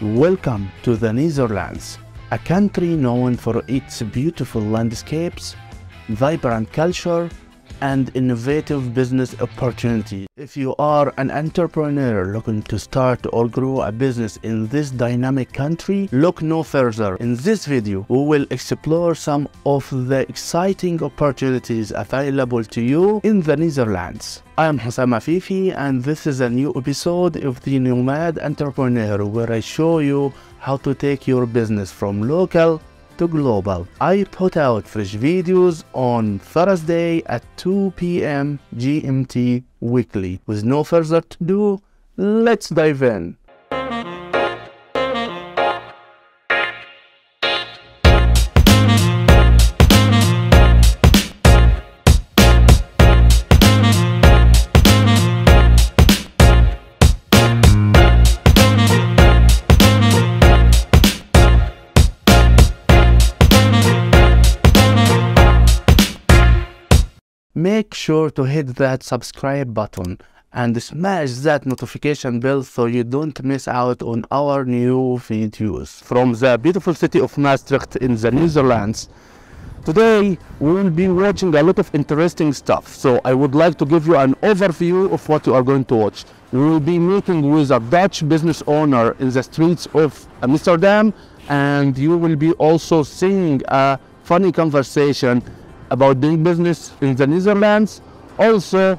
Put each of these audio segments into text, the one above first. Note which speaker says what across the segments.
Speaker 1: Welcome to the Netherlands, a country known for its beautiful landscapes, vibrant culture, and innovative business opportunities. If you are an entrepreneur looking to start or grow a business in this dynamic country, look no further. In this video, we will explore some of the exciting opportunities available to you in the Netherlands. I am Hussam Afifi, and this is a new episode of the Nomad Entrepreneur, where I show you how to take your business from local to global. I put out fresh videos on Thursday at 2 p.m. GMT weekly. With no further ado, let's dive in. Make sure to hit that subscribe button and smash that notification bell so you don't miss out on our new videos. From the beautiful city of Maastricht in the Netherlands, today we will be watching a lot of interesting stuff. So I would like to give you an overview of what you are going to watch. We will be meeting with a Dutch business owner in the streets of Amsterdam, and you will be also seeing a funny conversation about doing business in the Netherlands. Also,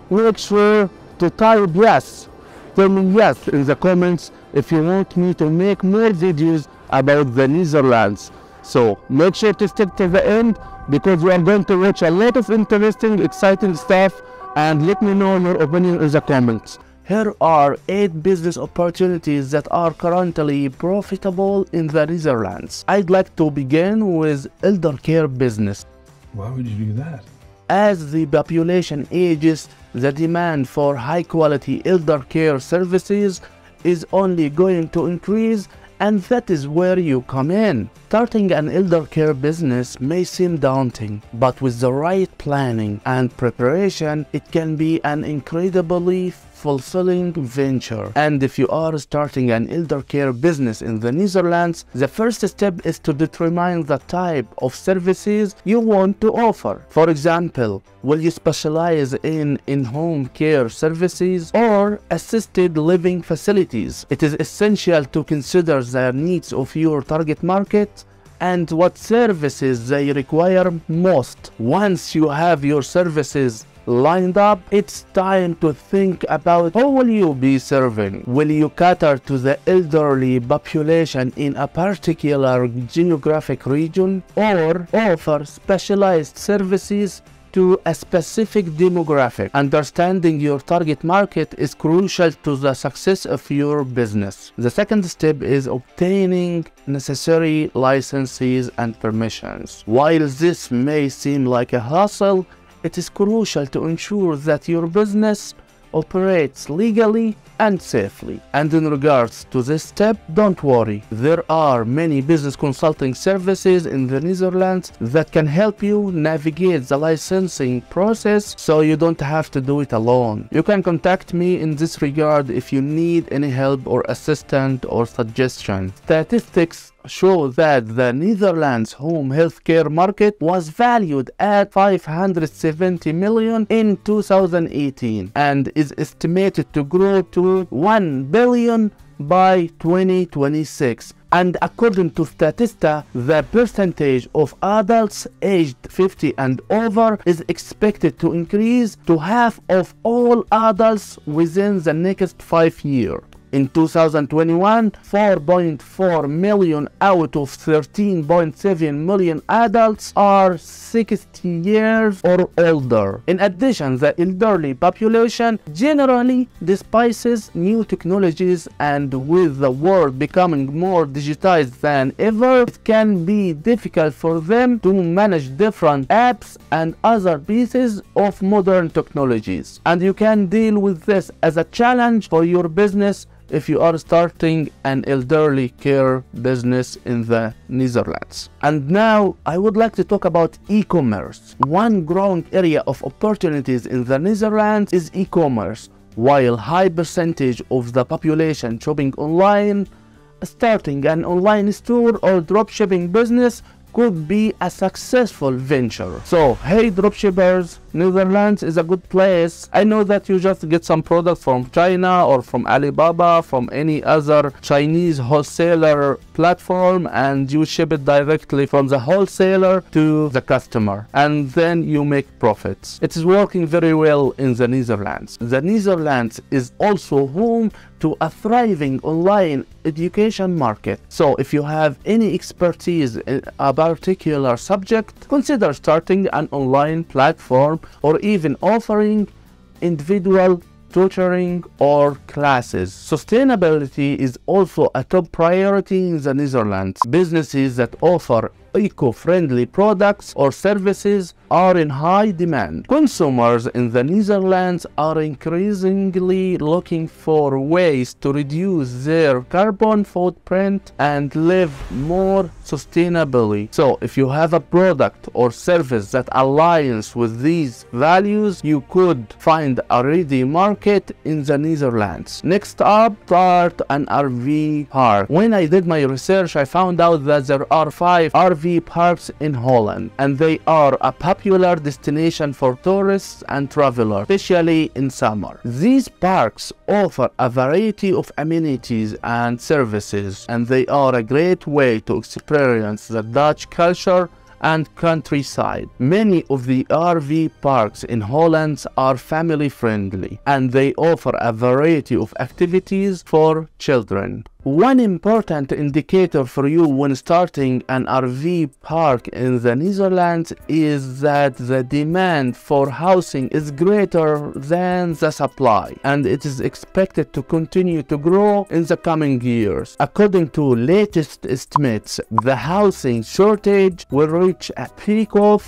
Speaker 1: make sure to type yes. Tell me yes in the comments if you want me to make more videos about the Netherlands. So make sure to stick to the end, because we are going to watch a lot of interesting, exciting stuff, and let me know your opinion in the comments. Here are 8 business opportunities that are currently profitable in the Netherlands. I'd like to begin with elder care business.
Speaker 2: Why would you do that?
Speaker 1: As the population ages, the demand for high-quality elder care services is only going to increase, and that is where you come in. Starting an elder care business may seem daunting, but with the right planning and preparation, it can be an incredibly fulfilling venture. And if you are starting an elder care business in the Netherlands, the first step is to determine the type of services you want to offer. For example, will you specialize in home care services or assisted living facilities? It is essential to consider the needs of your target market and what services they require most. Once you have your services lined up, it's time to think about who will you be serving. Will you cater to the elderly population in a particular geographic region, or offer specialized services to a specific demographic? Understanding your target market is crucial to the success of your business. The second step is obtaining necessary licenses and permissions. While this may seem like a hassle, it is crucial to ensure that your business operates legally and safely. And in regards to this step, don't worry. There are many business consulting services in the Netherlands that can help you navigate the licensing process so you don't have to do it alone. You can contact me in this regard if you need any help or assistance or suggestion. Statistics show that the Netherlands home healthcare market was valued at 570 million in 2018 and is estimated to grow to 1 billion by 2026. And according to Statista, the percentage of adults aged 50 and over is expected to increase to half of all adults within the next 5 years. In 2021, 4.4 million out of 13.7 million adults are 60 years or older. In addition, the elderly population generally despises new technologies, and with the world becoming more digitized than ever, it can be difficult for them to manage different apps and other pieces of modern technologies. And you can deal with this as a challenge for your business if you are starting an elderly care business in the Netherlands. And now I would like to talk about e-commerce. One growing area of opportunities in the Netherlands is e-commerce. While high percentage of the population shopping online, starting an online store or dropshipping business could be a successful venture. So hey dropshippers, Netherlands is a good place. I know that you just get some product from China or from Alibaba, from any other Chinese wholesaler platform, and you ship it directly from the wholesaler to the customer, and then you make profits. It is working very well in the Netherlands. The Netherlands is also home to a thriving online education market. So if you have any expertise in a particular subject, consider starting an online platform or even offering individual tutoring or classes. Sustainability is also a top priority in the Netherlands. Businesses that offer eco-friendly products or services are in high demand. Consumers in the Netherlands are increasingly looking for ways to reduce their carbon footprint and live more sustainably. So if you have a product or service that aligns with these values, you could find a ready market in the Netherlands. Next up, start an RV park. When I did my research, I found out that there are 5 RV parks in Holland, and they are a popular destination for tourists and travelers, especially in summer. These parks offer a variety of amenities and services, and they are a great way to experience the Dutch culture and countryside. Many of the RV parks in Holland are family friendly, and they offer a variety of activities for children. One important indicator for you when starting an RV park in the Netherlands is that the demand for housing is greater than the supply, and it is expected to continue to grow in the coming years. According to latest estimates, the housing shortage will reach a peak of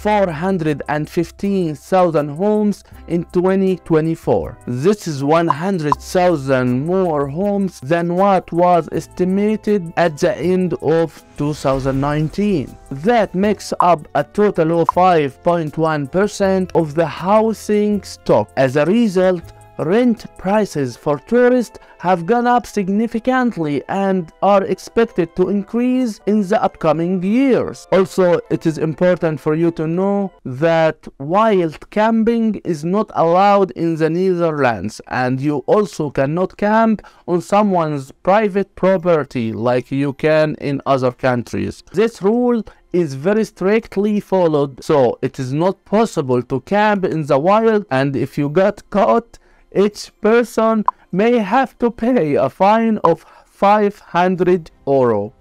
Speaker 1: 415,000 homes in 2024. This is 100,000 more homes than what was estimated at the end of 2019. That makes up a total of 5.1% of the housing stock. As a result, rent prices for tourists have gone up significantly and are expected to increase in the upcoming years. Also, it is important for you to know that wild camping is not allowed in the Netherlands, and you also cannot camp on someone's private property like you can in other countries. This rule is very strictly followed, so it is not possible to camp in the wild, and if you got caught, each person may have to pay a fine of €500.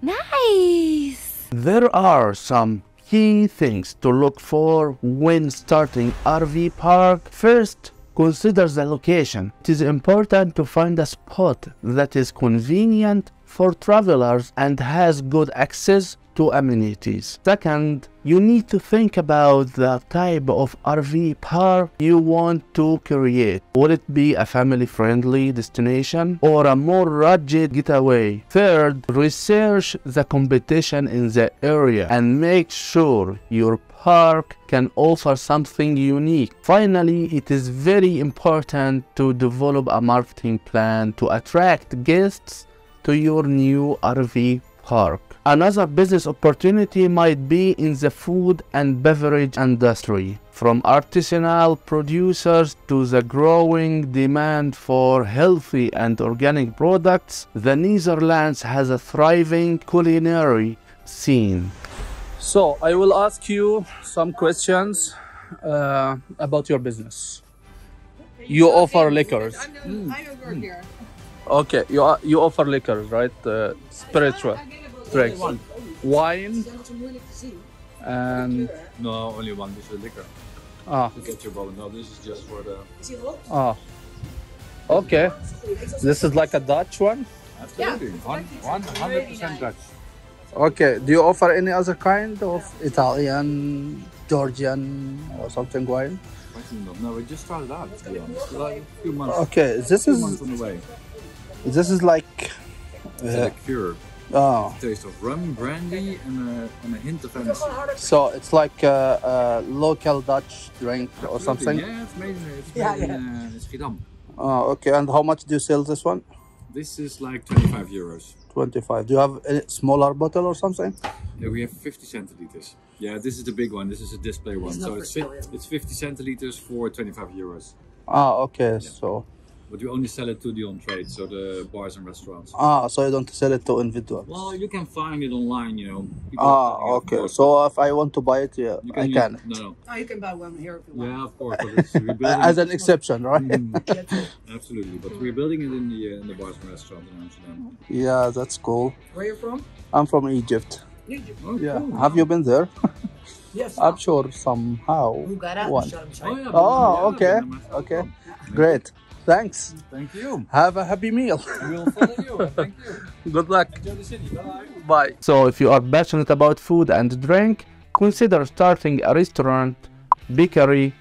Speaker 2: Nice!
Speaker 1: There are some key things to look for when starting RV park. First, consider the location. It is important to find a spot that is convenient for travelers and has good access to amenities. Second, you need to think about the type of RV park you want to create. Will it be a family-friendly destination or a more rugged getaway? Third, research the competition in the area and make sure your park can offer something unique. Finally, it is very important to develop a marketing plan to attract guests to your new RV park. Another business opportunity might be in the food and beverage industry. From artisanal producers to the growing demand for healthy and organic products, the Netherlands has a thriving culinary scene. So, I will ask you some questions about your business. You offer liquors.
Speaker 3: I don't work here.
Speaker 1: Okay, you offer liquors, right? Spiritual drinks, wine, and
Speaker 4: No, only one. This is liquor.
Speaker 1: ah,
Speaker 4: To get your bottle. No, this is just for the.
Speaker 1: ah. Okay, this is like a Dutch one.
Speaker 4: Absolutely. 100% Dutch.
Speaker 1: Okay, do you offer any other kind of Italian, Georgian, or something wine?
Speaker 4: No, we just started out, to be honest. Like a few months.
Speaker 1: Okay,
Speaker 4: Few months on the way.
Speaker 1: this is like
Speaker 4: It's a liqueur.
Speaker 1: oh,
Speaker 4: Taste of rum, brandy, and a hint of Hennessy.
Speaker 1: so it's like a local Dutch drink or something.
Speaker 4: Yeah, it's made in Schiedam.
Speaker 2: Okay. And how much do you sell this one?
Speaker 4: This is like 25 euros.
Speaker 2: 25. Do you have a smaller bottle or something?
Speaker 4: Yeah, we have 50 centiliters. Yeah, this is the big one. This is a display one. So it's 50 centiliters for 25 euros.
Speaker 2: Okay.
Speaker 4: Yeah.
Speaker 2: So.
Speaker 4: But we only sell it to the on-trade, so the bars and restaurants.
Speaker 2: So you don't sell it to individuals?
Speaker 4: Well, you can find it online, you know. People
Speaker 2: Okay. So if I want to buy it, yeah, I can.
Speaker 4: No.
Speaker 3: Oh, you can buy one here if you want.
Speaker 4: Yeah, of course. But it's, we're building
Speaker 2: As an exception, right?
Speaker 4: Absolutely. But we're building it in the bars and restaurants in Amsterdam.
Speaker 2: Yeah, that's cool.
Speaker 3: Where you from?
Speaker 2: I'm from Egypt.
Speaker 3: Egypt.
Speaker 4: Oh,
Speaker 2: Yeah.
Speaker 4: cool.
Speaker 2: Have you been there?
Speaker 3: Yes.
Speaker 2: I'm sure somehow.
Speaker 3: Mugarak,
Speaker 2: One.
Speaker 4: Oh, yeah.
Speaker 2: Oh, okay.
Speaker 4: Yeah,
Speaker 2: Okay. Great. Thanks.
Speaker 4: Thank you.
Speaker 2: Have a happy meal.
Speaker 4: We'll follow you. Thank you.
Speaker 2: Good luck.
Speaker 4: Enjoy the city. Bye.
Speaker 2: Bye.
Speaker 1: So if you are passionate about food and drink, consider starting a restaurant, bakery,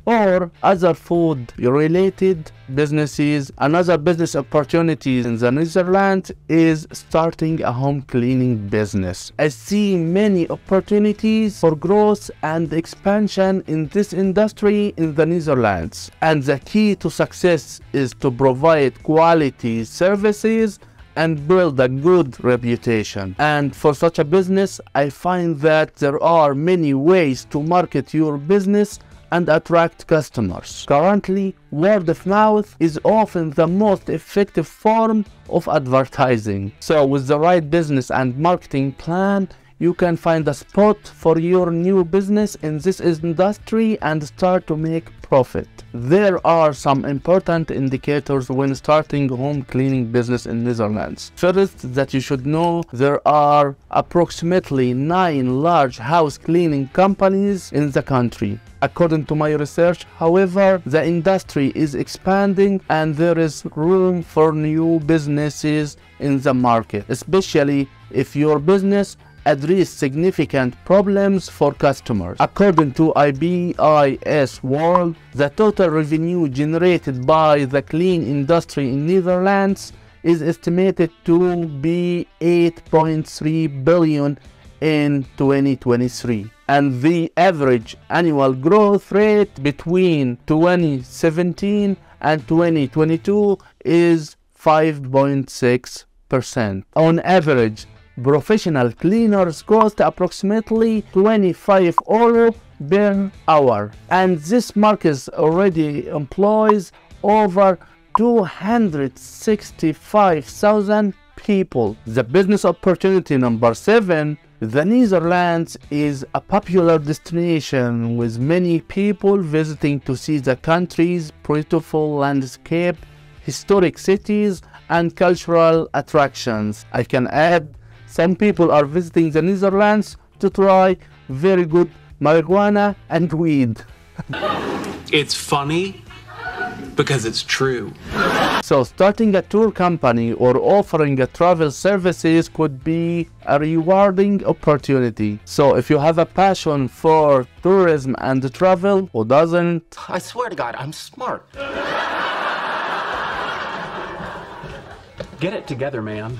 Speaker 1: or other food related businesses. Another business opportunity in the Netherlands is starting a home cleaning business. I see many opportunities for growth and expansion in this industry in the Netherlands, and the key to success is to provide quality services and build a good reputation. And for such a business, I find that there are many ways to market your business and attract customers. Currently, word of mouth is often the most effective form of advertising. So with the right business and marketing plan, you can find a spot for your new business in this industry and start to make profit. There are some important indicators when starting home cleaning business in Netherlands. First, that you should know there are approximately 9 large house cleaning companies in the country. According to my research, however, the industry is expanding and there is room for new businesses in the market, especially if your business address significant problems for customers. According to IBIS World, the total revenue generated by the clean industry in Netherlands is estimated to be 8.3 billion in 2023, and the average annual growth rate between 2017 and 2022 is 5.6%. On average, professional cleaners cost approximately 25 euro per hour, and this market already employs over 265,000 people. The business opportunity number 7, the Netherlands is a popular destination with many people visiting to see the country's beautiful landscape, historic cities, and cultural attractions. I can add, some people are visiting the Netherlands to try very good marijuana and weed.
Speaker 5: It's funny because it's true.
Speaker 1: So starting a tour company or offering a travel services could be a rewarding opportunity. So if you have a passion for tourism and travel, who doesn't?
Speaker 5: I swear to God, I'm smart. Get it together, man.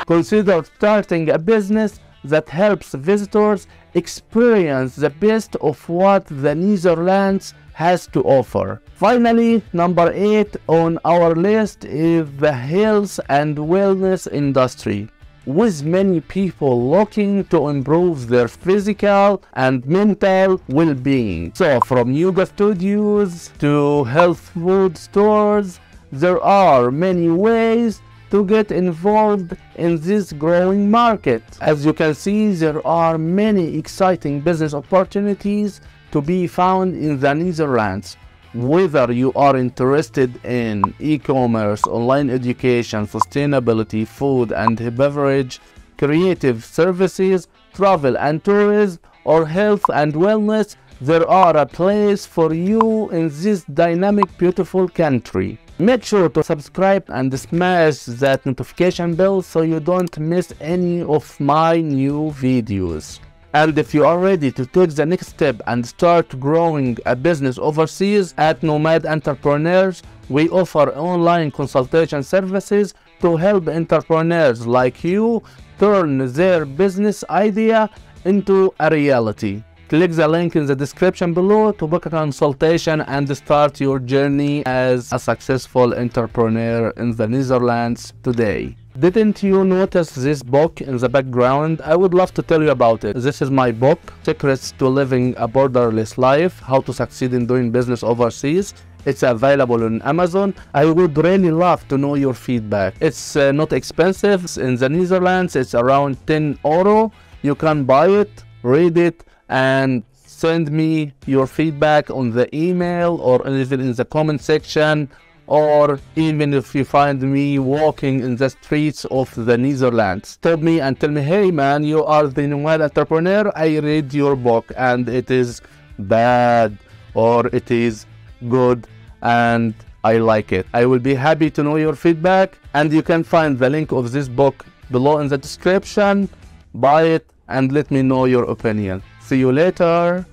Speaker 1: Consider starting a business that helps visitors experience the best of what the Netherlands has to offer. Finally, number 8 on our list is the health and wellness industry, with many people looking to improve their physical and mental well-being. So from yoga studios to health food stores, there are many ways to get involved in this growing market. As you can see, there are many exciting business opportunities to be found in the Netherlands. Whether you are interested in e-commerce, online education, sustainability, food and beverage, creative services, travel and tourism, or health and wellness, there are a place for you in this dynamic, beautiful country. Make sure to subscribe and smash that notification bell so you don't miss any of my new videos. And if you are ready to take the next step and start growing a business overseas, at Nomad Entrepreneurs, we offer online consultation services to help entrepreneurs like you turn their business idea into a reality. Click the link in the description below to book a consultation and start your journey as a successful entrepreneur in the Netherlands today. Didn't you notice this book in the background? I would love to tell you about it. This is my book, Secrets to Living a Borderless Life, How to Succeed in Doing Business Overseas. It's available on Amazon. I would really love to know your feedback. It's not expensive. In the Netherlands, it's around 10 euro. You can buy it, read it, and send me your feedback on the email or even in the comment section, or even if you find me walking in the streets of the Netherlands. Stop me and tell me, hey man, you are the Nomad entrepreneur. I read your book and it is bad or it is good and I like it. I will be happy to know your feedback, and you can find the link of this book below in the description. Buy it and let me know your opinion. See you later.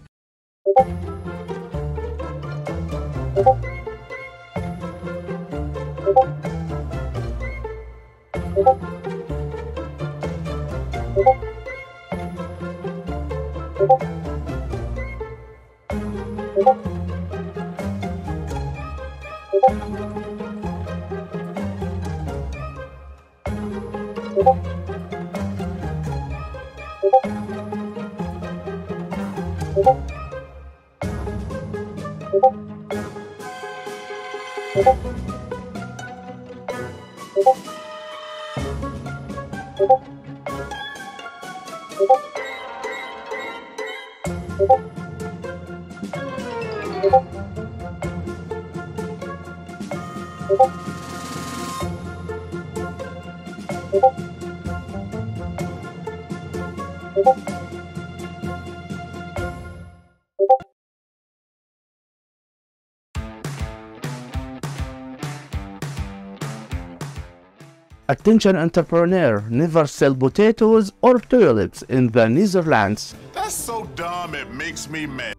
Speaker 1: Attention entrepreneur, never sell potatoes or tulips in the Netherlands.
Speaker 6: That's so dumb it makes me mad.